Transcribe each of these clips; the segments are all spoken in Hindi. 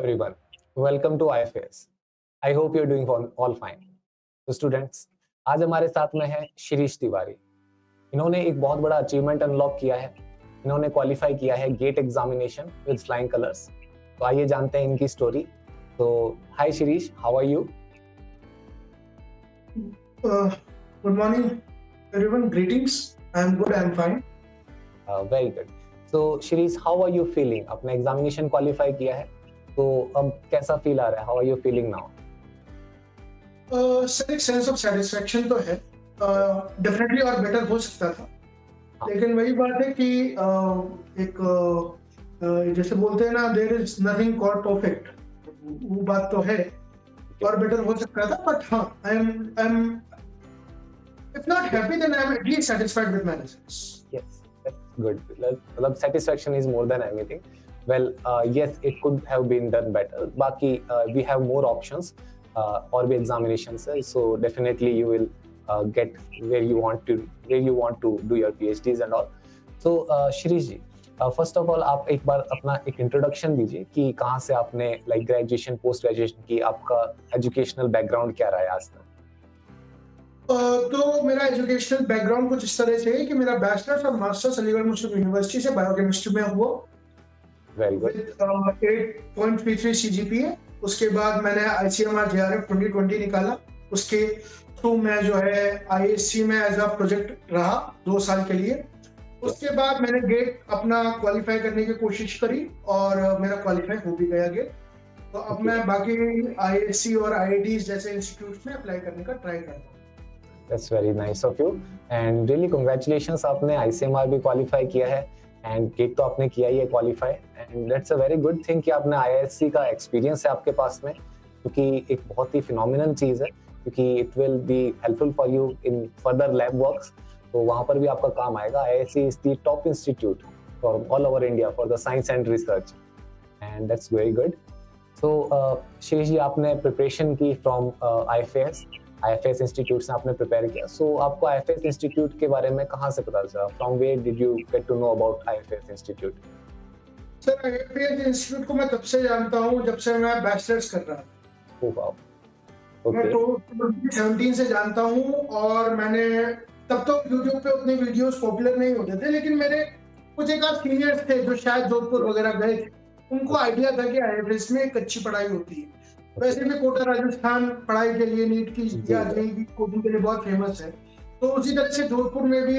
everyone. Welcome to IFAS. I hope you're doing all fine. तो स्टूडेंट्स, आज हमारे साथ में है शिरीष तिवारी। इन्होंने एक बहुत बड़ा अचीवमेंट अनलॉक किया है। इन्होंने क्वालिफाई किया है GATE examination with flying colours. तो आइए जानते हैं इनकी स्टोरी। तो hi Shirish, how are you? Good morning, everyone. Greetings. I am good. I am fine. Very good. So Shirish, how are you feeling? अपना एग्जामिनेशन क्वालिफाई किया है, तो अब कैसा फील आ रहा है? How are you feeling now? Sir, एक सेंस ऑफ सेटिस्फेक्शन तो है। डेफिनेटली और बेटर हो सकता था, लेकिन वही बात है कि जैसे बोलते हैं ना, there is nothing called perfect. वो बात तो है, और बेटर हो सकता था। बट हाँ, I am if not happy, then I am at least satisfied with my results. Yes, that's good. मतलब satisfaction is more than anything. Well, yes, it could have been done better. बाकी we have more options और भी examinations है, so definitely you will get where you want to do your PhDs and all. So Shirish ji, first of all आप एक बार अपना एक इंट्रोडक्शन दीजिए कि कहाँ से आपने लाइक ग्रेजुएशन, पोस्ट ग्रेजुएशन की, आपका एजुकेशनल बैकग्राउंड क्या रहा है आज तक? तो मेरा एजुकेशनल बैकग्राउंड कुछ इस तरह से है कि मेरा बैचलर्स और मास्टर्स अलीगढ़ मुस्लिम यूनिवर्सिटी से बायोकेमिस्ट्री में हुआ। Very good. 8.33 CGPA। उसके बाद मैंने ICMR JRF 2020 निकाला। उसके थ्रू मैं जो है ISC में एज अ प्रोजेक्ट रहा 2 साल के लिए। उसके बाद मैंने गेट अपना क्वालिफाई करने की कोशिश करी और मेरा क्वालिफाई हो भी गया गेट। तो अब मैं बाकी ISC और IITs जैसे इंस्टीट्यूट में अप्लाई करने का ट्राई करता हूँ। That's very nice of you and really congratulations, आपने ICMR भी क्वालिफाई किया है and गेट तो आपने किया ही है qualify, and that's a very good thing कि आपने IISc का एक्सपीरियंस है आपके पास में, क्योंकि एक बहुत ही फिनोमिनल चीज़ है, क्योंकि it will be helpful for you in further lab works। तो वहाँ पर भी आपका काम आएगा। IISc is the top institute for all over India for the science and research, and that's very good। So Shirish जी, आपने प्रिपरेशन की फ्रॉम IFAS इंस्टीट्यूट से आपने प्रिपेयर किया। सो आपको IFAS इंस्टीट्यूट के बारे में कहाँ से पता चला? From where did you get to know about IFAS institute? Sir, IFAS institute को मैं तब से जानता हूँ जब से मैं बैचलर्स कर रहा था। Oh wow, okay. मैं तो 2017 से जानता हूँ, और मैंने तब तो YouTube पे उतने वीडियोस पॉपुलर नहीं होते थे, लेकिन मेरे कुछ एक आध सीनियर्स थे जो शायद जोधपुर वगैरह गए थे, उनको आइडिया था कि IFAS में एक अच्छी पढ़ाई होती है। वैसे भी कोटा राजस्थान पढ़ाई के लिए, नीट की या जेईई की कोचिंग के लिए बहुत फेमस है। तो उसी तरह से जोधपुर में भी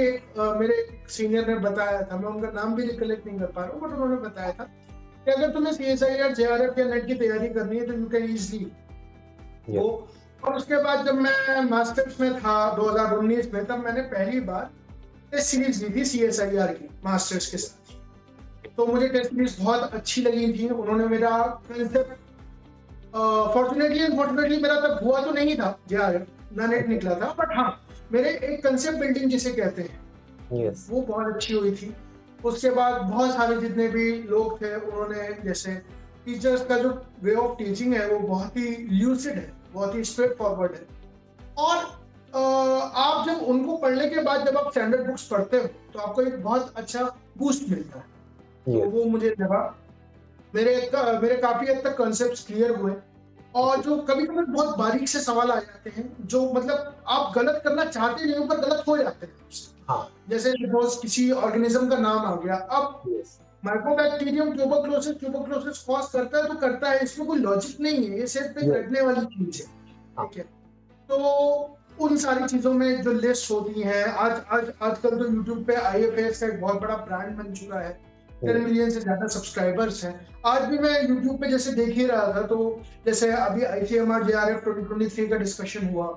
मेरे सीनियर ने बताया था, मैं उनका नाम भी रिकलेक्ट नहीं कर पा रहा हूँ, बट उन्होंने बताया था कि अगर तुम्हें CSIR JRF या नेट की तैयारी करनी है तो यू कैन इजीली। और उसके बाद जब मैं मास्टर्स में था 2019 में, तब मैंने पहली बार टेस्ट सीरीज ली थी CSIR की मास्टर्स के साथ। तो मुझे टेस्ट सीरीज बहुत अच्छी लगी थी। उन्होंने मेरा कंसेप्ट, फॉर्चुनेटली अनफॉर्चुनेटली मेरा तब हुआ तो नहीं था JRF, ना नेट निकला था, बट हाँ, मेरे एक कंसेप्ट बिल्डिंग जिसे कहते हैं, वो बहुत अच्छी हुई थी। उसके बाद बहुत सारे जितने भी लोग थे, उन्होंने, जैसे टीचर्स का जो वे ऑफ टीचिंग है वो बहुत ही ल्यूसिड है, बहुत ही स्ट्रेट फॉरवर्ड है। और आप जब उनको पढ़ने के बाद जब आप स्टैंडर्ड बुक्स पढ़ते हो तो आपको एक बहुत अच्छा बूस्ट मिलता है। तो वो मुझे लगा, मेरे काफी हद तक कॉन्सेप्ट्स क्लियर हुए। और जो कभी कभी बहुत बारीक से सवाल आ जाते हैं, जो मतलब आप गलत करना चाहते नहीं हो पर गलत हो जाते हैं। हाँ। जैसे सपोज किसी ऑर्गेनिज्म का नाम आ गया, अब माइकोबैक्टीरियम ट्यूबरक्लोसिस कॉज करता है तो करता है, इसमें कोई लॉजिक नहीं है, ये सिर्फ एक रटने वाली चीज है। ठीक है, तो उन सारी चीजों में जो लिस्ट होती है, आजकल तो यूट्यूब पे IFAS का एक बहुत बड़ा ब्रांड बन चुका है, 10 मिलियन से ज्यादा सब्सक्राइबर्स हैं। आज भी मैं YouTube पे जैसे देख ही रहा था, तो जैसे अभी ICMR JRF 2023 का डिस्कशन हुआ।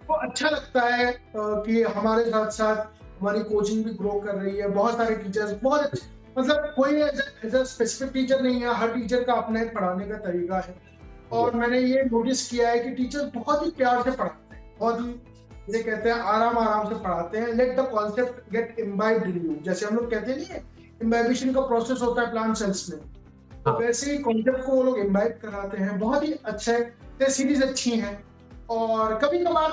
तो अच्छा लगता है कि हमारे साथ साथ हमारी कोचिंग भी ग्रो कर रही है। बहुत सारे टीचर्स बहुत अच्छे, मतलब कोई एज अ स्पेसिफिक टीचर नहीं है, हर टीचर का अपना एक पढ़ाने का तरीका है। और मैंने ये नोटिस किया है कि टीचर बहुत ही प्यार से पढ़ाते हैं, बहुत ही, जैसे कहते हैं, आराम से पढ़ाते हैं। Let the concept get imbibed in you, जैसे हम लोग कहते हैं नहीं, इम्बाइबिशन का प्रोसेस होता है प्लांट सेल्स में, तो वैसे ही कॉन्सेप्ट को वो लोग इम्बाइब कराते हैं। बहुत ही अच्छा है, सीरीज अच्छी हैं। और कभी कभार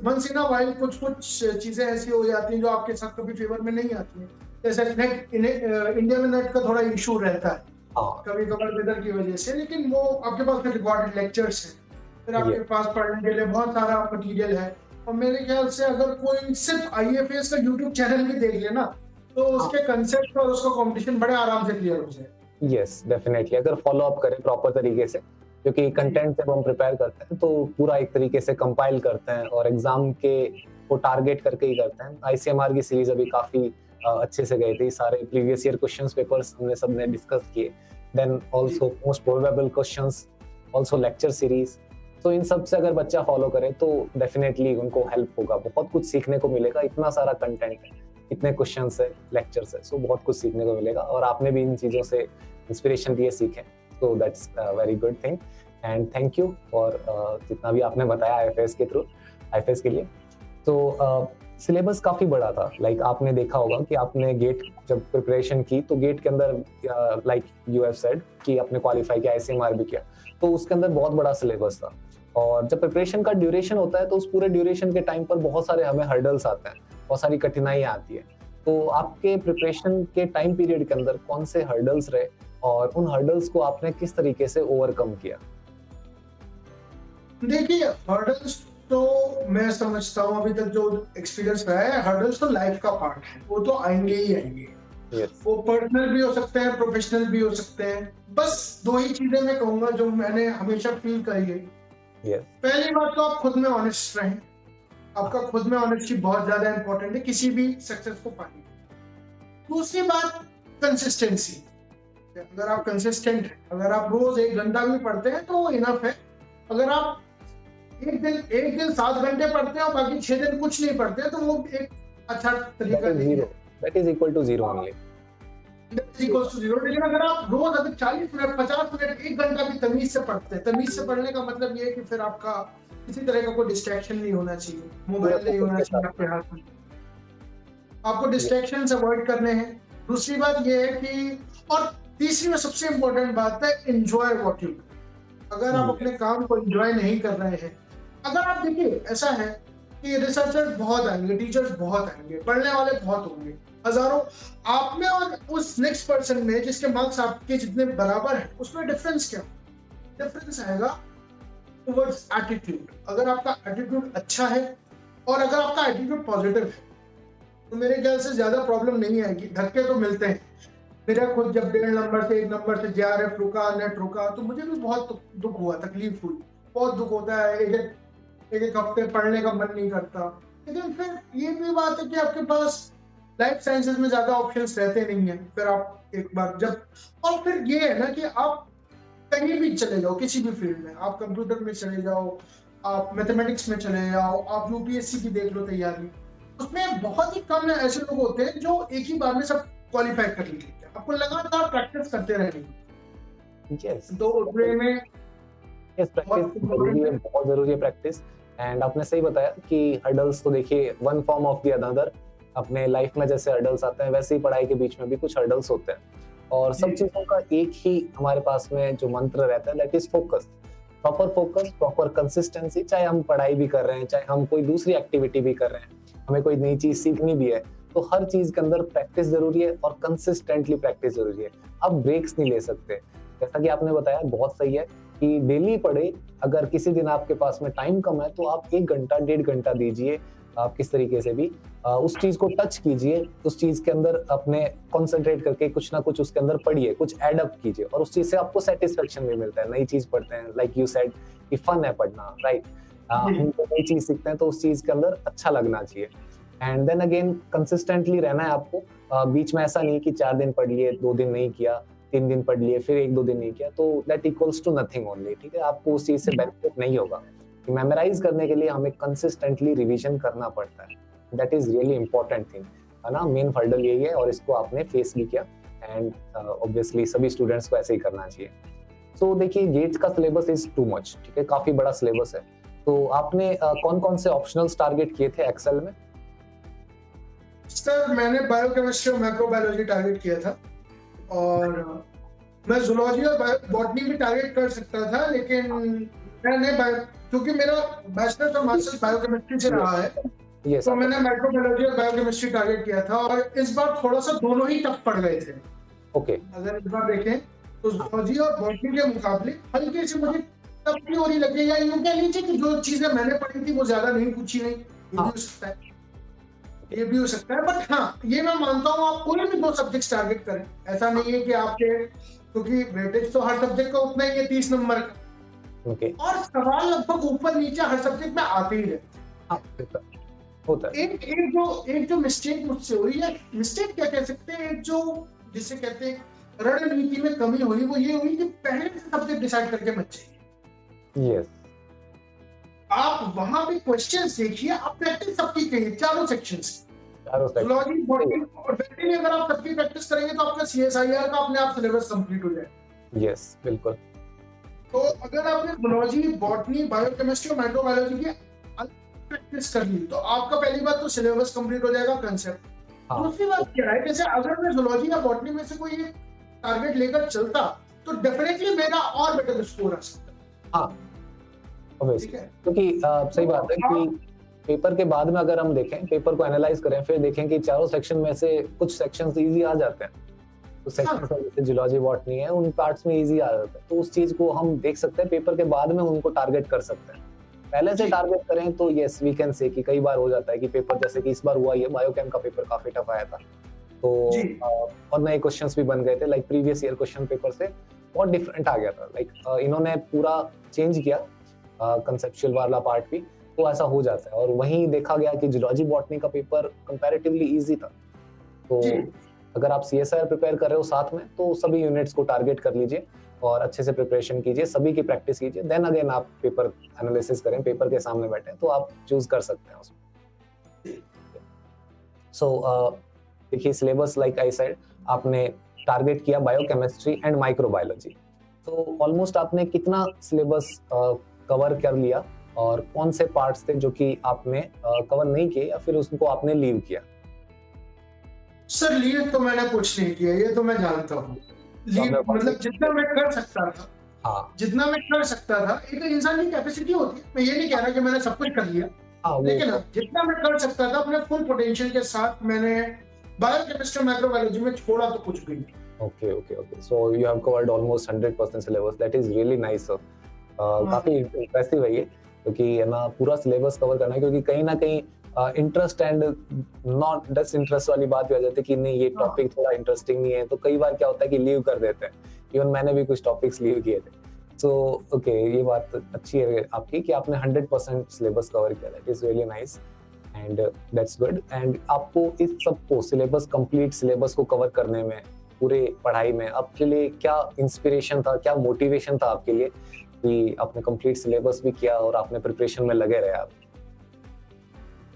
वंस इन अ वाइल कुछ चीजें ऐसी हो जाती हैं जो आपके साथ कभी फेवर में नहीं आती हैं। जैसे नेट, इंडिया में नेट का थोड़ा इशू रहता है, हाँ कभी कभार वेदर की वजह से, लेकिन वो आपके पास रिकॉर्डेड लेक्चर्स हैं, फिर आपके ये पास पढ़ने के लिए बहुत सारा मटेरियल है। और मेरे ख्याल से अगर कोई सिर्फ आईएफएस का यूट्यूब चैनल भी देख ले ना, तो उसके कंसेप्ट और उसका कंपटीशन बड़े आराम से क्लियर हो जाए। यस डेफिनेटली, अगर फॉलो अप करें प्रॉपर तरीके से, क्योंकि कंटेंट जब हम प्रिपेयर करते हैं तो पूरा एक तरीके से कंपाइल करते हैं और एग्जाम के को टारगेट करके ही करते हैं। आईसीएमआर की सीरीज अभी काफी अच्छे से गई थी, सारे प्रीवियस ईयर क्वेश्चंस पेपर्स हमने सबने डिस्कस किए, then also most probable questions, also lecture series. तो इन सब से अगर बच्चा फॉलो करे तो डेफिनेटली उनको हेल्प होगा, बहुत कुछ सीखने को मिलेगा, इतना सारा कंटेंट है, इतने क्वेश्चंस है, लेक्चर्स है, सो बहुत कुछ सीखने को मिलेगा और आपने भी इन चीजों से इंस्पिरेशन लिए सीखे, तो that's very good thing and thank you for जितना भी आपने बताया आईएफएस के थ्रू, आईएफएस के लिए। तो सिलेबस काफी बड़ा था, लाइक आपने देखा होगा कि आपने गेट जब प्रिपरेशन की तो गेट के अंदर लाइक यू हैव सेड कि आपने क्वालिफाई किया, आईसीएमआर भी किया, तो उसके अंदर बहुत बड़ा सिलेबस था। और जब प्रिपरेशन का ड्यूरेशन होता है तो उस पूरे ड्यूरेशन के टाइम पर बहुत सारे हमें हर्डल्स आते हैं, बहुत सारी कठिनाइयां आती है। तो आपके प्रिपरेशन के टाइम पीरियड के अंदर कौन से हर्डल्स रहे और उन हर्डल्स को आपने किस तरीके से ओवरकम किया? देखिए, हर्डल्स तो मैं समझता हूँ अभी तक जो एक्सपीरियंस रहा है, हर्डल्स तो लाइफ का पार्ट है, वो तो आएंगे ही आएंगे। वो पर्सनल भी हो सकते हैं, प्रोफेशनल भी हो सकते हैं। बस दो ही चीजें मैं कहूंगा जो मैंने हमेशा फील करी है। पहली बात तो आप खुद में ऑनेस्ट रहें, आपका खुद में ऑनेस्टी बहुत ज्यादा इंपॉर्टेंट है किसी भी सक्सेस को पाने। दूसरी बात कंसिस्टेंसी, अगर आप कंसिस्टेंट हैं, अगर आप रोज 1 घंटा भी पढ़ते हैं तो इनफ है। अगर आप एक दिन 7 घंटे पढ़ते हैं और बाकी 6 दिन कुछ नहीं पढ़ते हैं तो वो एक अच्छा तरीका नहीं है। That is equal to zero only. लेकिन अगर आप रोज अगर 40 मिनट 50 मिनट 1 घंटा भी तमीज से पढ़ते हैं, तमीज से पढ़ने का मतलब ये है कि फिर आपका किसी तरह का कोई डिस्ट्रैक्शन नहीं होना चाहिए, मोबाइल नहीं होना चाहिए आपके हाथ में, आपको डिस्ट्रैक्शन अवॉइड करने हैं। दूसरी बात ये है कि, और तीसरी में सबसे इम्पोर्टेंट बात है, एंजॉय व्हाट यू। अगर आप अपने काम को एंजॉय नहीं कर रहे हैं, अगर आप देखिए ऐसा है कि रिसर्चर्स बहुत आएंगे, टीचर्स बहुत आएंगे, पढ़ने वाले बहुत होंगे, हजारों, आप में और उस नेक्स्ट पर्सन में जिसके मार्क्स आपके जितने बराबर हैं, उसमें डिफरेंस क्या? डिफरेंस आएगा टुवर्ड्स एटीट्यूड। अगर आपका एटीट्यूड अच्छा है और अगर आपका एटीट्यूड पॉजिटिव है तो मेरे ख्याल से ज्यादा प्रॉब्लम नहीं आएगी। धक्के तो मिलते हैं, मेरा खुद जब 1.5 नंबर से 1 नंबर से जेआरएफ रुका, नेट रुका, तो मुझे भी बहुत दुख हुआ, तकलीफ हुई, बहुत दुख होता है। एक हफ्ते पढ़ने का मन नहीं करता, लेकिन फिर ये भी बात है कि आपके पास लाइफ साइंसेज में ज्यादा ऑप्शंस रहते नहीं है। फिर आप एक बार जब, और फिर ये है ना कि आप कहीं भी चले जाओ, किसी भी फील्ड में, आप कंप्यूटर में चले जाओ, आप मैथमेटिक्स में चले जाओ, आप यूपीएससी की देख लो तैयारी, उसमें बहुत ही कम ऐसे लोग होते हैं जो एक ही बार में सब क्वालिफाई कर लेते हैं। आपको लगातार प्रैक्टिस करते रहेंगे। तो उसमें में प्रैक्टिस जरूरी है, बहुत जरूरी है प्रैक्टिस। एंड आपने सही बताया कि हर्डल्स तो देखिए one form of the another, अपने लाइफ में जैसे हर्डल्स आते हैं वैसे ही पढ़ाई के बीच में भी कुछ हर्डल्स होते हैं, और सब चीजों का एक ही हमारे पास में जो मंत्र रहता है, that is focus. Proper focus, proper consistency, चाहे हम पढ़ाई भी कर रहे हैं, चाहे हम कोई दूसरी एक्टिविटी भी कर रहे हैं, हमें कोई नई चीज सीखनी भी है, तो हर चीज के अंदर प्रैक्टिस जरूरी है और कंसिस्टेंटली प्रैक्टिस जरूरी है। आप ब्रेक्स नहीं ले सकते। जैसा कि आपने बताया बहुत सही है कि डेली पढ़े, अगर किसी दिन आपके पास में टाइम कम है तो आप 1 घंटा 1.5 घंटा दीजिए, आप किस तरीके से भी उस चीज को टच कीजिए, उस चीज के अंदर अपने कंसंट्रेट करके कुछ ना कुछ उसके अंदर पढ़िए, कुछ एड अप कीजिए, और उस चीज से आपको सेटिस्फेक्शन भी मिलता है। नई चीज पढ़ते हैं, लाइक यू सेड कि फन है पढ़ना, राइट? हम नई चीज सीखते हैं तो उस चीज के अंदर अच्छा लगना चाहिए। एंड देन अगेन कंसिस्टेंटली रहना है आपको। बीच में ऐसा नहीं कि 4 दिन पढ़ लिए, 2 दिन नहीं किया, 3 दिन पढ़ लिए, फिर 1-2 दिन नहीं किया, तो that equals to nothing only. ठीक है, आपको उस चीज से बेनिफिट नहीं होगा। मेमोराइज करने के लिए हमें कंसिस्टेंटली रिवीजन करना पड़ता है, that is really important thing, है ना? मेन हर्डल यही है, और इसको आपने फेस भी किया, एंड ऑब्वियसली सभी स्टूडेंट्स को ऐसे ही करना चाहिए। सो देखिए, गेट का सिलेबस इज टू मच, ठीक है, काफी बड़ा सिलेबस है। तो आपने कौन-कौन से ऑप्शनल्स टारगेट किए थे एक्सेल में? सर, मैंने बायोकेमिस्ट्री और माइक्रोबायोलॉजी टारगेट किया था, और मैं जूलॉजी और बॉटनी भी टारगेट कर सकता था, लेकिन मैंने क्योंकि मेरा बैचलर और मास्टर्स बायोकेमिस्ट्री से रहा है, तो मैंने माइक्रोबायोलॉजी और बायोकेमिस्ट्री टारगेट किया था, और इस बार थोड़ा सा दोनों ही टफ पड़ गए थे। ओके। अगर इस बार देखें तो जूलॉजी और बॉटनी के मुकाबले हल्के से मुझे तब थ्योरी लगे, या यूं कह लीजिए कि जो चीजें मैंने पढ़ी थी वो ज्यादा नहीं पूछी नहीं, ये भी हो सकता है, ये भी हो सकता है। बट हाँ, ये मैं मानता हूँ आप कोई भी 2 सब्जेक्ट टारगेट करें, ऐसा नहीं है कि आपके, क्योंकि वेटेज तो हर सब्जेक्ट का उतना ही है 30 नंबर का, और सवाल लगभग ऊपर नीचे हर सब्जेक्ट में आते ही रहते हैं। होता है। एक जो मिस्टेक मुझसे हुई, या मिस्टेक क्या कह सकते हैं, एक जो जिसे कहते हैं रणनीति में कमी हुई, वो ये हुई कि पहले से सब्जेक्ट डिसाइड करके मत जाइए। यस, आप वहां पे क्वेश्चंस देखिए, आप प्रैक्टिस सबकी करिए, चारों सेक्शंस, जूलॉजी, बॉटनी और वेटरनरी। अगर आप सबकी प्रैक्टिस करेंगे तो आपका सीएसआईआर का अपने आप सिलेबस कंप्लीट हो जाएगा। यस, बिल्कुल। तो अगर आपने जूलॉजी, बॉटनी, बायोकेमिस्ट्री और माइक्रोबायोलॉजी की प्रैक्टिस कर ली तो आपका पहली बात तो सिलेबस कंप्लीट हो जाएगा, कंसेप्ट। दूसरी बात क्या है, जैसे अगर मैं जूलॉजी या बॉटनी में से कोई टारगेट लेकर चलता तो डेफिनेटली मेरा और बेटर स्कोर आ सकता। हाँ, क्योंकि सही बात है कि पेपर के बाद में अगर हम देखें, पेपर को एनालाइज करें, फिर देखें कि चारों सेक्शन में से कुछ सेक्शंस इजी आ जाते हैं, तो सेक्शन जैसे जूलॉजी, बॉटनी है, उन पार्ट्स में इजी आ जाता है, तो उस चीज को हम देख सकते हैं, पेपर के बाद में उनको टारगेट कर सकते हैं। पहले से टारगेट करें तो यस वी कैन से कि कई बार हो जाता है कि पेपर, जैसे कि इस बार हुआ, ये बायोकेम का पेपर काफी टफ आया था, तो और नए क्वेश्चंस भी बन गए थे, like previous year question paper से बहुत डिफरेंट आ गया था, लाइक इन्होंने पूरा चेंज किया कंसेप्चुअल वाला पार्ट भी, तो ऐसा हो जाता है। और वहीं देखा गया कि जूलॉजी, बॉटनी का पेपर कंपैरेटिवली इजी था, तो अगर आप सीएसआईआर प्रिपेयर कर रहे हो साथ में, तो सभी यूनिट्स को टारगेट कर लीजिए और अच्छे से प्रिपरेशन कीजिए, सभी की प्रैक्टिस कीजिए, देन अगेन आप पेपर एनालिसिस करें, पेपर के सामने बैठे तो आप चूज कर सकते हैं उसमें। सो देखिए, सिलेबस लाइक आई सेड, आपने टारगेट किया बायोकेमिस्ट्री एंड माइक्रोबायोलॉजी, तो ऑलमोस्ट आपने कितना सिलेबस कवर कर लिया, और कौन से पार्ट्स थे जो कि आपने कवर नहीं किए, या फिर उसको आपने लीव किया? सर लीव तो मैंने कुछ नहीं किया, ये तो मैं जानता हूँ। लीव मतलब जितना मैं कर सकता था, जितना मैं कर सकता था, एक इंसान की कैपेसिटी होती है, मैं ये नहीं कह रहा कि मैंने सब कुछ कर लिया, लेकिन जितना मैं कर सकता था अपने फुल पोटेंशियल के साथ मैंने बायोकेमिस्ट्री, माइक्रोबायोलॉजी में छोड़ा तो कुछ भी नहीं। Okay, so you have covered almost 100% syllabus, that is really nice sir. काफी इंप्रेसिव है ये, क्योंकि है ना, पूरा सिलेबस कवर करना है, क्योंकि कहीं ना कहीं इंटरेस्ट एंड नॉट डिसइंटरेस्ट वाली बात भी आ जाती है कि नहीं ये टॉपिक थोड़ा इंटरेस्टिंग नहीं है, तो कई बार क्या होता है कि लीव कर देते हैं, इवन मैंने भी कुछ टॉपिक्स लीव किए थे। सो ओके, ये बात अच्छी है आपकी कि आपने 100% सिलेबस कवर किया, that is really nice and that's good. And आपको इस सबको सिलेबस, कंप्लीट सिलेबस को कवर करने में, पूरे पढ़ाई में आपके लिए क्या इंस्पिरेशन था, क्या मोटिवेशन था आपके लिए कि आपने कंप्लीट सिलेबस भी किया और आपने प्रिपरेशन में लगे रहे आप?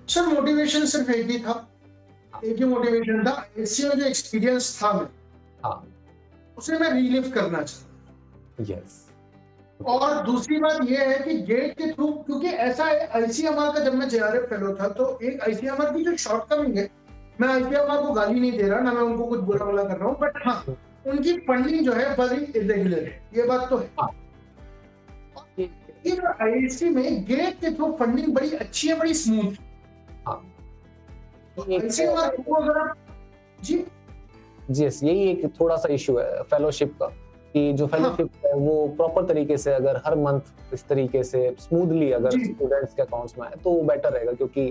सर मोटिवेशन सिर्फ एक ही था, एक ही मोटिवेशन था, इससे जो एक्सपीरियंस था मैं, उसे मैं रीलिव करना चाहता। यस। और दूसरी बात यह है कि गेट के थ्रू, क्योंकि ऐसा है आईसीएमआर का, जब मैं जेआरएफ फेलो था तो एक आईसीएमआर की जो शॉर्टकमिंग है, मैं आईसीएमआर को गाली नहीं दे रहा, ना मैं उनको कुछ बुरा भला कर रहा हूँ, बट हाँ उनकी फंडिंग जो है बड़ी इरेगुलर है, ये बात तो है। आईआईसी में गेट के थ्रू फंडिंग बड़ी अच्छी है, बड़ी स्मूथ। जी यस, यही एक थोड़ा सा इशू है फेलोशिप का, कि जो फेलोशिप है वो प्रॉपर तरीके से अगर हर मंथ इस तरीके से स्मूथली अगर स्टूडेंट्स के अकाउंट्स में आए तो वो बेटर रहेगा, क्योंकि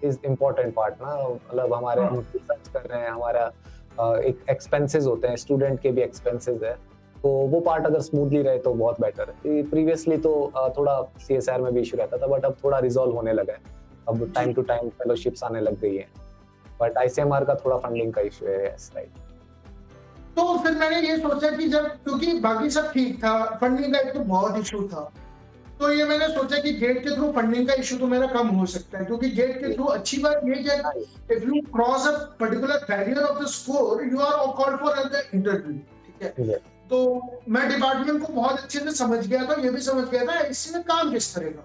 इज इम्पोर्टेंट पार्ट ना, मतलब हमारे हम रिसर्च कर रहे हैं, हमारा एक एक्सपेंसेस होते हैं, स्टूडेंट के भी एक्सपेंसेस है, तो वो पार्ट अगर स्मूथली रहे तो बहुत बेटर है। प्रीवियसली तो थोड़ा सीएसआर में भी इशू रहता था, बट अब थोड़ा रिजॉल्व होने लगा है, अब टाइम टू टाइम फेलोशिप्स आने लग गई है, बट आईसीएमआर का थोड़ा फंडिंग का इशू है। राइट। तो फिर मैंने ये सोचा कि जब, क्योंकि बाकी सब ठीक था, फंडिंग का एक तो बहुत इशू था, तो ये मैंने सोचा कि गेट के थ्रू फंडिंग का इशू तो मेरा कम हो सकता है, क्योंकि गेट के थ्रू अच्छी बात ये है if you cross a particular barrier of the score you are called for the interview, ठीक है। तो मैं डिपार्टमेंट को बहुत अच्छे से समझ गया था, ये भी समझ गया था इसमें काम किस तरह का,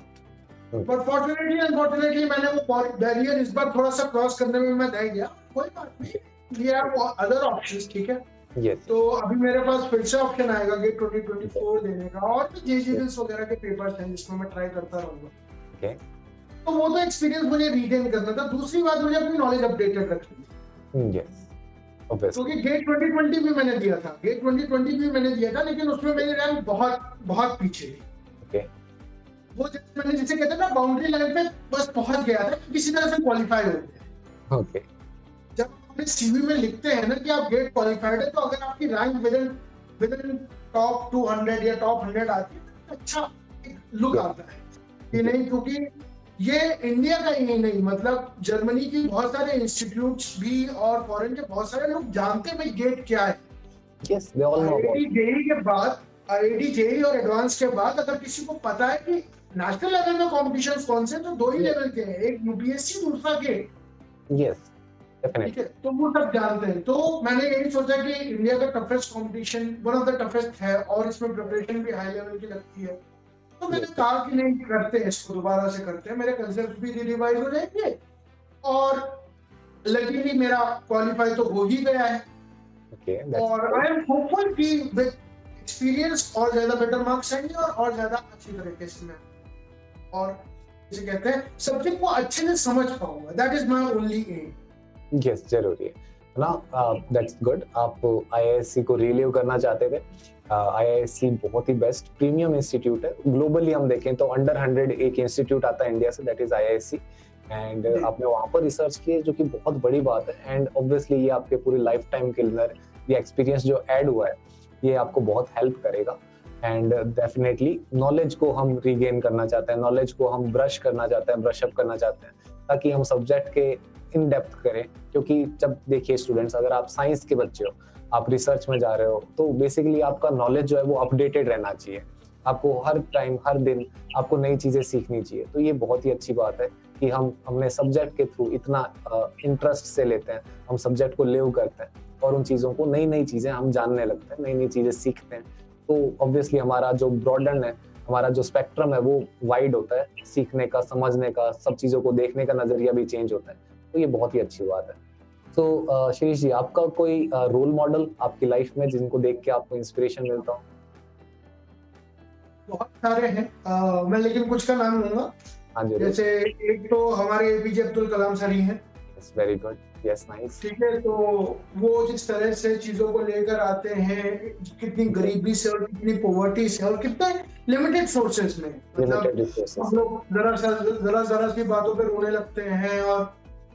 बट फॉर्चुनेटली अनफॉर्चुनेटली मैंने वो बैरियर इस बार थोड़ा सा क्रॉस करने में मैं रह गया, कोई बात नहीं, ये अदर ऑप्शंस, ठीक है। Yes. तो अभी मेरे पास फिर से ऑप्शन आएगा गेट 2024 देने का, और भी जेजीएस वगैरह के पेपर्स हैं जिसमें मैं ट्राई करता रहूंगा। Okay. तो वो तो एक्सपीरियंस मुझे रिटेन करना था, दूसरी बात मुझे अपनी नॉलेज अपडेटेड रखनी है। Yes. ऑब्वियसली। क्योंकि गेट 2020 भी मैंने दिया था, गेट 2020 भी मैंने दिया था, लेकिन उसमें मेरी रैंक बहुत बहुत पीछे थी। ओके। वो मैंने जिसे कहते हैं ना बाउंड्री लाइन पे बस पहुंच गया था, किसी तरह से क्वालिफाई हो गया। ओके। जब अपने सीवी में लिखते हैं ना कि आप गेट क्वालिफाइड है, तो अगर आपकी रैंक विद इन टॉप 200 या टॉप 100 आती है तो अच्छा लुक आता है कि नहीं, क्योंकि ये इंडिया का ही नहीं, मतलब जर्मनी की बहुत सारे इंस्टीट्यूट्स भी और फॉरेन के बहुत सारे लोग जानते हैं भाई गेट क्या है। Yes, they all know about. IIT JEE के बाद, आईआईटी जेईई और एडवांस के बाद अगर किसी को पता है कि नेशनल लेवल में कॉम्पिटिशन्स कौन से, तो 2 ही लेवल के हैं, एक यूपीएससी, दूसरा गेट। यस, ठीक डेफिनेटली। है, तो वो सब जानते हैं। तो मैंने यही सोचा कि इंडिया का toughest competition, one of the toughest है, और इसमें प्रिपरेशन भी हाई लेवल की लगती है। तो मैंने कहा कि नहीं, करते हैं इसको, दोबारा से करते हैं, मेरे कंसेप्ट भी रिवाइज हो जाएंगे, और लकीली मेरा क्वालिफाई तो हो ही गया है। ओके, और आई एम होपफुल कि विद एक्सपीरियंस और ज्यादा बेटर मार्क्स आएंगे, और ज्यादा अच्छी तरीके से मैं, और जिसे कहते हैं, सब्जेक्ट को अच्छे से समझ पाऊंगा। That is my only aim. Yes, जरूरी है ना। That's good. आप आईआईएससी को रिलीव करना चाहते थे। आईआईएससी बहुत ही बेस्ट प्रीमियम इंस्टीट्यूट है। ग्लोबली हम देखें तो अंडर 100 एक इंस्टीट्यूट आता है इंडिया से, दैट इज आईआईएससी। एंड आपने वहां पर रिसर्च की है, जो कि बहुत बड़ी बात है। एंड ऑब्वियसली ये आपके पूरी लाइफ टाइम के अंदर ये एक्सपीरियंस जो ऐड हुआ है, ये आपको बहुत हेल्प करेगा। एंड डेफिनेटली नॉलेज को हम रीगेन करना चाहते हैं, नॉलेज को हम ब्रश करना चाहते हैं, ब्रश अप करना चाहते हैं, ताकि हम सब्जेक्ट के इन डेप्थ करें। क्योंकि जब देखिए स्टूडेंट्स, अगर आप साइंस के बच्चे हो, आप रिसर्च में जा रहे हो, तो बेसिकली आपका नॉलेज जो है वो अपडेटेड रहना चाहिए। आपको हर टाइम, हर दिन आपको नई चीजें सीखनी चाहिए। तो ये बहुत ही अच्छी बात है कि हम अपने सब्जेक्ट के थ्रू इतना इंटरेस्ट से लेते हैं, हम सब्जेक्ट को लिव करते हैं, और उन चीजों को, नई नई चीजें हम जानने लगते हैं, नई नई चीजें सीखते हैं। तो ऑब्वियसली हमारा जो ब्रॉडन है, हमारा जो स्पेक्ट्रम है, वो वाइड होता है, सीखने का, समझने का, सब चीजों को देखने का नजरिया भी चेंज होता है। तो ये बहुत ही अच्छी बात है। तो शिरीष जी, आपका कोई रोल मॉडल आपकी लाइफ में जिनको देख के आपको इंस्पिरेशन मिलता हो? बहुत सारे हैं, मैं लेकिन कुछ का नाम लूंगा। हाँ जी। जैसे एक तो हमारे एपीजे अब्दुल कलाम सर ही हैं। Very good, yes, nice. ठीक है, तो वो जिस तरह से चीजों को लेकर आते हैं, कितनी गरीबी से और कितनी पॉवर्टी से और कितने लिमिटेड सोर्सेज में, मतलब हम लोग जरा सी बातों पे रोने लगते हैं, और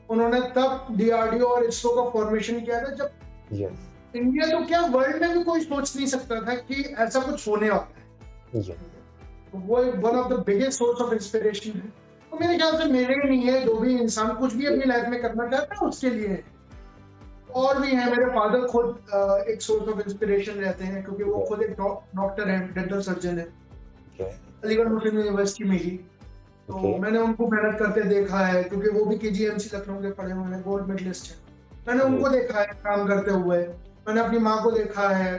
उन्होंने तब डीआरडीओ और इसरो का फॉर्मेशन किया था, जब इंडिया तो क्या, वर्ल्ड में भी कोई सोच नहीं सकता था कि ऐसा कुछ होने वाला है। तो वो one of the biggest source of inspiration है। तो मेरे ख्याल से मेरे ही नहीं है, जो भी इंसान कुछ भी अपनी लाइफ में करना चाहता है उसके लिए है। और भी है, मेरे फादर खुद एक सोर्स ऑफ इंस्पिरेशन रहते हैं, क्योंकि वो खुद एक डॉक्टर हैं, डेंटल सर्जन है, अलीगढ़ मुस्लिम यूनिवर्सिटी में ही। तो मैंने उनको मेहनत करते देखा है, क्योंकि वो भी केजीएमसी लखनऊ के पढ़े हुए हैं, गोल्ड मेडलिस्ट हैं। मैंने उनको देखा है काम करते हुए। मैंने अपनी माँ को देखा है,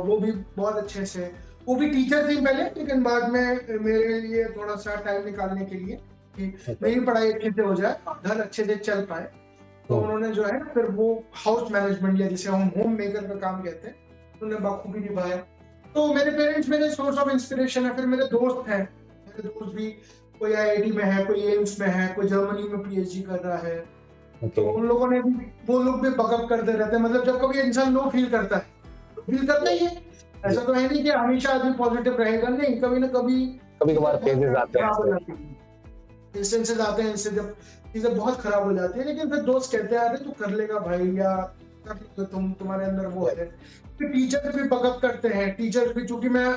वो भी बहुत अच्छे से, वो भी टीचर थी पहले, लेकिन बाद में मेरे लिए थोड़ा सा टाइम निकालने के लिए कि मेरी पढ़ाई अच्छे से हो जाए और घर अच्छे से चल पाए, तो उन्होंने जो है फिर वो हाउस मैनेजमेंट लिया, जिसे हम होम मेकर का काम कहते हैं, उन्होंने बखूबी निभाया। तो मेरे पेरेंट्स मेरे सोर्स ऑफ इंस्पिरेशन है। फिर मेरे दोस्त हैं, मेरे दोस्त भी कोई आईआईटी में है, कोई एम्स में है, कोई जर्मनी में पीएचडी कर रहा है। तो उन लोगों ने भी, वो लोग भी बकअप करते रहते हैं। मतलब जब कभी इंसान लो फील करता है तो फील करता ही है, ऐसा तो है नहीं कि हमेशा आदमी पॉजिटिव रहेगा, नहीं, कभी ना कभी कभार फेजेस आते हैं, इंस्टेंसेस आते हैं इससे जब चीजें बहुत खराब हो जाती है, लेकिन फिर दोस्त कहते हैं अरे तू कर लेगा भाई, या कर लेगा, तुम्हारे अंदर वो है। फिर टीचर्स भी बकअप करते हैं। टीचर्स भी, चूंकि मैं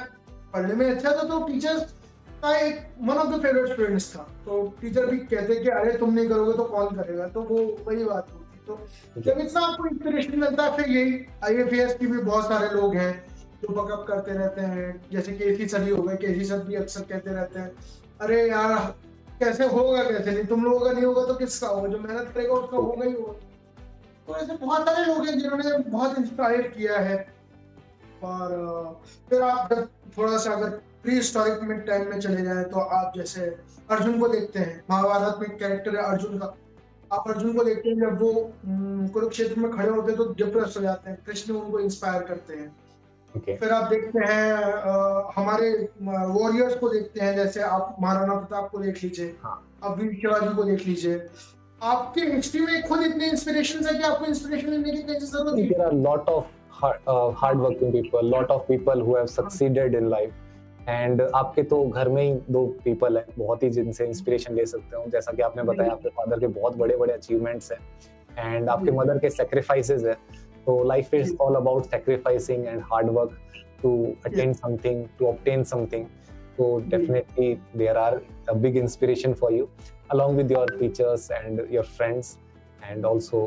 पढ़ने में अच्छा था, तो टीचर्स का एक one of the favourite students था, तो टीचर भी कहते कि अरे तुम नहीं करोगे तो कौन करेगा, तो वो वही बात होती। तो जब इतना आपको इंस्पिरेशन मिलता है, फिर यही आईएफएस की भी बहुत सारे लोग हैं जो बकअप करते रहते हैं, जैसे केसी सर ही हो गए। केसी सर भी अक्सर कहते रहते हैं अरे यार कैसे होगा, कैसे नहीं, तुम लोगों का नहीं होगा तो किसका होगा, जो मेहनत करेगा उसका होगा ही होगा। तो ऐसे बहुत सारे लोग हैं जिन्होंने बहुत इंस्पायर किया है। और फिर आप जब थोड़ा सा अगर प्री हिस्टोरिक में टाइम में चले जाए, तो आप जैसे अर्जुन को देखते हैं, महाभारत में कैरेक्टर है अर्जुन का। आप अर्जुन को देखते हैं, जब वो कुरुक्षेत्र में खड़े होते हैं तो डिप्रेस हो जाते हैं, कृष्ण उनको इंस्पायर करते हैं। फिर आप देखते हैं हमारे वॉरियर्स को देखते हैं, जैसे आप महाराणा प्रताप को देख लीजिए, आप वीर शिवाजी को देख लीजिए, आपके हिस्ट्री में खुद इतने इंस्पिरेशंस है कि आपको इंस्पिरेशन लेने की कहीं जरूरत नहीं। There are lot of hard working people, lot of people who have succeeded in life. And आपके तो घर में ही 2 पीपल हैं बहुत ही जिनसे इंस्पिरेशन ले सकते हो, जैसा कि आपने बताया आपके फादर के बहुत बड़े बड़े अचीवमेंट्स हैं एंड आपके मदर के सेक्रीफाइसेस है। तो life is all about sacrificing and hard work to attain something, to obtain something. तो definitely there are a big inspiration for you along with your teachers and your friends and also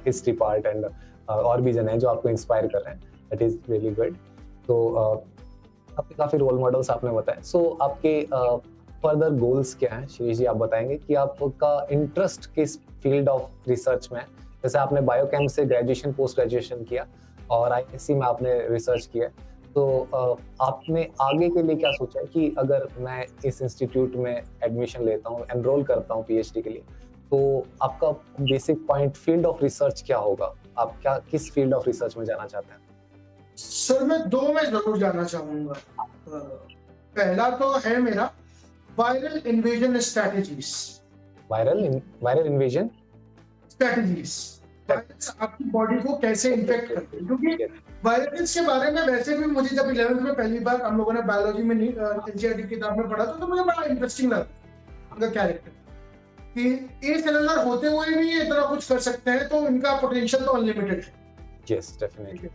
history part and और भी जन हैं जो आपको इंस्पायर कर रहे हैं। That is really good. तो आपके काफी रोल मॉडल्स आपने बताए। सो आपके फर्दर गोल्स क्या हैं शिरीष जी, आप बताएंगे कि आपका इंटरेस्ट किस फील्ड ऑफ रिसर्च में है? जैसे आपने बायोकेम से ग्रेजुएशन पोस्ट ग्रेजुएशन किया और आईआईएससी में आपने रिसर्च किया, तो आपने आगे के लिए क्या सोचा है कि अगर मैं इस इंस्टीट्यूट में एडमिशन लेता हूँ, एनरोल करता हूँ पीएचडी के लिए, तो आपका basic point field of research क्या होगा? आप क्या किस फील्ड ऑफ रिसर्च में जाना चाहते हैं? सर मैं 2 में जरूर जाना चाहूंगा। पहला तो है मेरा viral invasion strategies. Viral invasion strategies, virus आपकी बॉडी को कैसे इन्फेक्ट करते हैं, क्योंकि वायरस के बारे में वैसे भी मुझे जब 11th में पहली बार हम लोगों ने बायोलॉजी में एनसीईआरटी की किताब में पढ़ा तो मुझे बड़ा इंटरेस्टिंग लगा उनका कैरेक्टर कि ए सेलुलर होते हुए भी ये इतना कुछ कर सकते हैं, तो इनका पोटेंशियल तो अनलिमिटेड है। Yes definitely.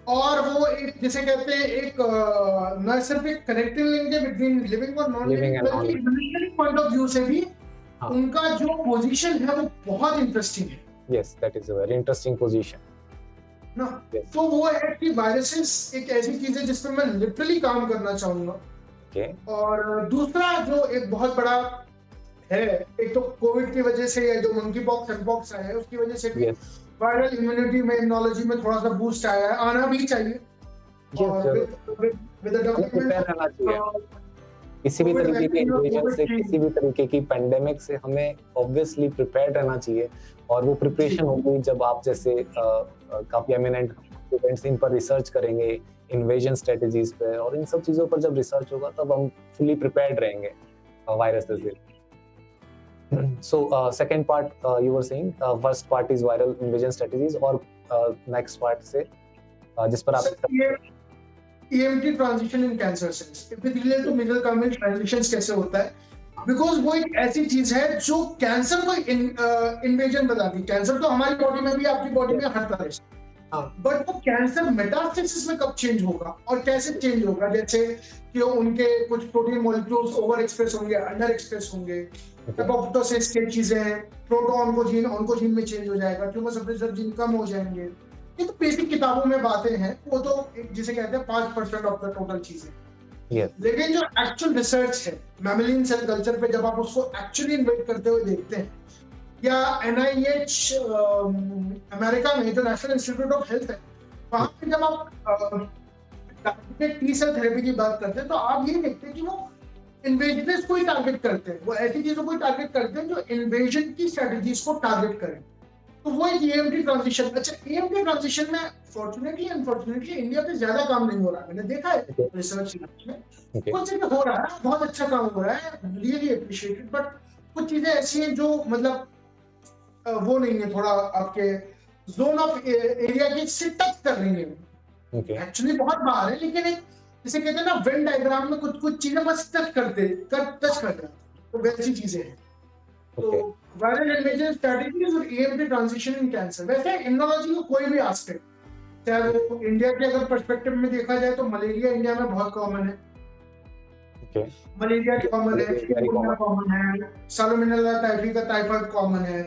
और वो एक जिसे कहते हैं एक न सिर्फ एक कनेक्टिंग लिंक है बिटवीन लिविंग और नॉन लिविंग, बल्कि इवोल्यूशनरी पॉइंट ऑफ व्यू से भी उनका जो पोजीशन है वो बहुत इंटरेस्टिंग है। Yes that is a very interesting position ना। तो वो है कि वायरसेस एक ऐसी चीज है जिसपे मैं लिटरली काम करना चाहूंगा। और दूसरा जो एक बहुत बड़ा है, एक तो कोविड की वजह से जो मंकी पॉक्स एमपॉक्स आया है उसकी वजह से भी वायरल इम्यूनिटी में इम्यूनोलॉजी में थोड़ा सा बूस्ट आया है, आना भी चाहिए। और किसी भी तरीके के इन्वेजन से, किसी भी तरीके की पेंडेमिक से हमें ऑब्वियसली प्रिपेयर्ड रहना चाहिए। और वो प्रिपरेशन होगी जब आप जैसे काफी एमिनेंट स्टूडेंट्स इन पर रिसर्च करेंगे, इन्वेजन स्ट्रेटजीज पे, और इन सब चीजों पर जब रिसर्च होगा तब हम फुली प्रिपेयर्ड रहेंगे वायरसेस से। So second part you were saying first part is viral invasion strategies और next part से जिस पर आप EMT transition in cancer cells, epithelial to mesenchymal transitions कैसे होता है, बिकॉज वो एक ऐसी चीज है जो कैंसर को इन्वेजन बताती है। कैंसर तो हमारी बॉडी में भी, आपकी बॉडी में हर तरह से, बट वो कैंसर मेटास्टेसिस में कब चेंज होगा और कैसे चेंज होगा, जैसे कि उनके कुछ प्रोटीन मॉलिक्यूल्स ओवर एक्सप्रेस होंगे, अंडर एक्सप्रेस होंगे, एपोप्टोसिस की चीजें, प्रोटोऑन्कोजीन ऑन्कोजीन में चेंज हो जाएगा, ट्यूमर सप्रेसर जीन कम हो जाएंगे। ये तो बेसिक किताबों में बातें हैं, वो तो जिसे कहते हैं 5% ऑफ द टोटल चीजें। लेकिन जो एक्चुअल रिसर्च है मैमेलियन सेल कल्चर पे, जब आप उसको एक्चुअली इन्वेट करते हुए देखते हैं, या NIH अमेरिका में जो नेशनल इंस्टीट्यूट ऑफ हेल्थ है, वहां पे जब आप टारगेटेड टी सेल थेरेपी की बात करते हैं, तो आप ये देखते हैं कि वो इन्वेजनेस को ही टारगेट करते हैं, वो ऐसी चीजों को टारगेट करते हैं जो इन्वेजन की स्ट्रेटजीज को टारगेट करें। तो वो एक EMT ट्रांजिशन। अच्छा, EMT ट्रांजिशन में फॉर्चुनेटली अनफॉर्चुनेटली इंडिया पे ज्यादा काम नहीं हो रहा है, मैंने देखा है रिसर्च में कुछ जगह हो रहा है, बहुत अच्छा काम हो रहा है, रियली अप्रिशिएटेड, बट कुछ चीजें ऐसी हैं जो मतलब वो नहीं है, थोड़ा आपके जोन ऑफ एरिया के से टच कर रही है। एक्चुअली बहुत बाहर है, लेकिन एक जिसे कहते हैं ना वेन डायग्राम में कुछ चीजें बस टच कर जाती, तो वैसी चीजें हैं। तो वायरल इन्वेजन स्ट्रेटजीज और EMT ट्रांजिशन इन कैंसर, वैसे इम्यूनोलॉजी का कोई भी एस्पेक्ट, चाहे वो इंडिया के अगर पर्सपेक्टिव में देखा जाए तो मलेरिया इंडिया में बहुत कॉमन है। मलेरिया कॉमन है, चिकनगुनिया कॉमन है, साल्मोनेला टाइफी का टाइफाइड कॉमन है,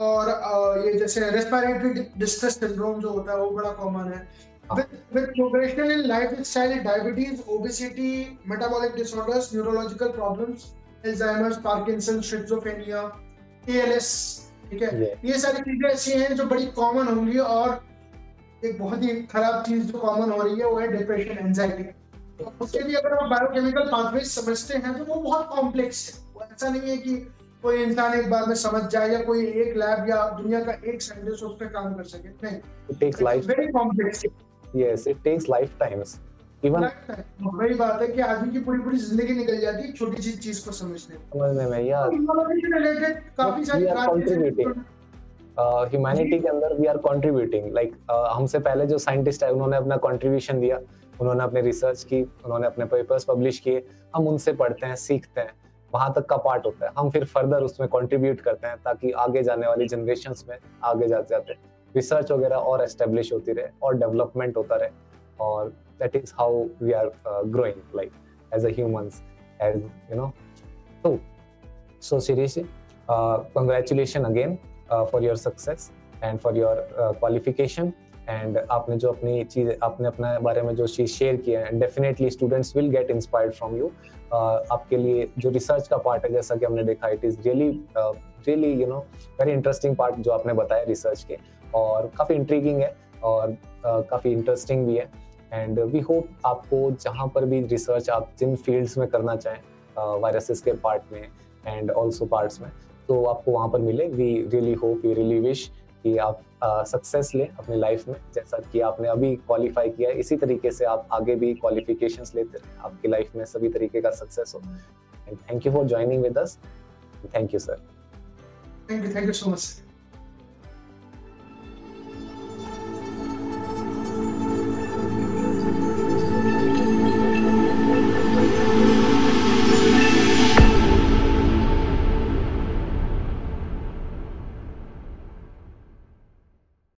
और ये जैसे रेस्पिरेटरी डिस्ट्रेस सिंड्रोम जो होता है वो बड़ा कॉमन है। With progression in lifestyle, diabetes, obesity, metabolic disorders, neurological problems, Alzheimer's, Parkinson's, schizophrenia, ALS, ठीक है, ये सारी चीजें ऐसी हैं जो बड़ी कॉमन होंगी। और एक बहुत ही खराब चीज जो कॉमन हो रही है वो है डिप्रेशन, एंजाइटी। तो उसके लिए अगर आप बायोकेमिकल पाथवेज समझते हैं तो वो बहुत कॉम्प्लेक्स है। वो ऐसा नहीं है कि कोई इंसान एक बार में समझ जाए या कोई एक लैब या दुनिया का एक साइंटिस्ट उस पर काम कर सके, नहीं, it takes life, very complex. yes, it takes lifetimes even वही बात है कि आदमी की पूरी पूरी जिंदगी निकल जाती है छोटी सी चीज को समझने में या रिलेटेड काफी सारी कंट्रीब्यूटिंग ह्यूमैनिटी के अंदर वी आर कंट्रीब्यूटिंग लाइक हमसे पहले जो साइंटिस्ट है उन्होंने अपना कंट्रीब्यूशन दिया, उन्होंने अपने रिसर्च की, उन्होंने अपने पेपर्स पब्लिश किए, हम उनसे पढ़ते हैं, सीखते हैं, वहां तक का पार्ट होता है, हम फिर फर्दर उसमें कंट्रीब्यूट करते हैं ताकि आगे जाने वाली जनरेशंस में आगे जाते जाते रिसर्च वगैरह और एस्टेब्लिश होती रहे और डेवलपमेंट होता रहे, और that is how we are growing like as a humans, as you know. So seriously, congratulations again for your success and for your qualification. And आपने जो अपनी चीज, आपने अपने बारे में जो चीज शेयर किया है, definitely students will get inspired from you. आपके लिए जो रिसर्च का पार्ट है, जैसा कि हमने देखा, it is really you know very interesting part जो आपने बताया रिसर्च के, और काफी इंट्रीगिंग है और काफी इंटरेस्टिंग भी है। एंड वी होप आपको जहाँ पर भी रिसर्च आप जिन फील्ड्स में करना चाहें, वायरसेस के पार्ट में एंड ऑल्सो पार्ट्स में, तो आपको वहाँ पर मिले। We really hope, we really wish कि आप सक्सेस लें अपनी लाइफ में, जैसा कि आपने अभी क्वालिफाई किया है, इसी तरीके से आप आगे भी क्वालिफिकेशंस लेते रहे, आपकी लाइफ में सभी तरीके का सक्सेस हो। And thank you for joining with us. Thank you sir. Thank you so much.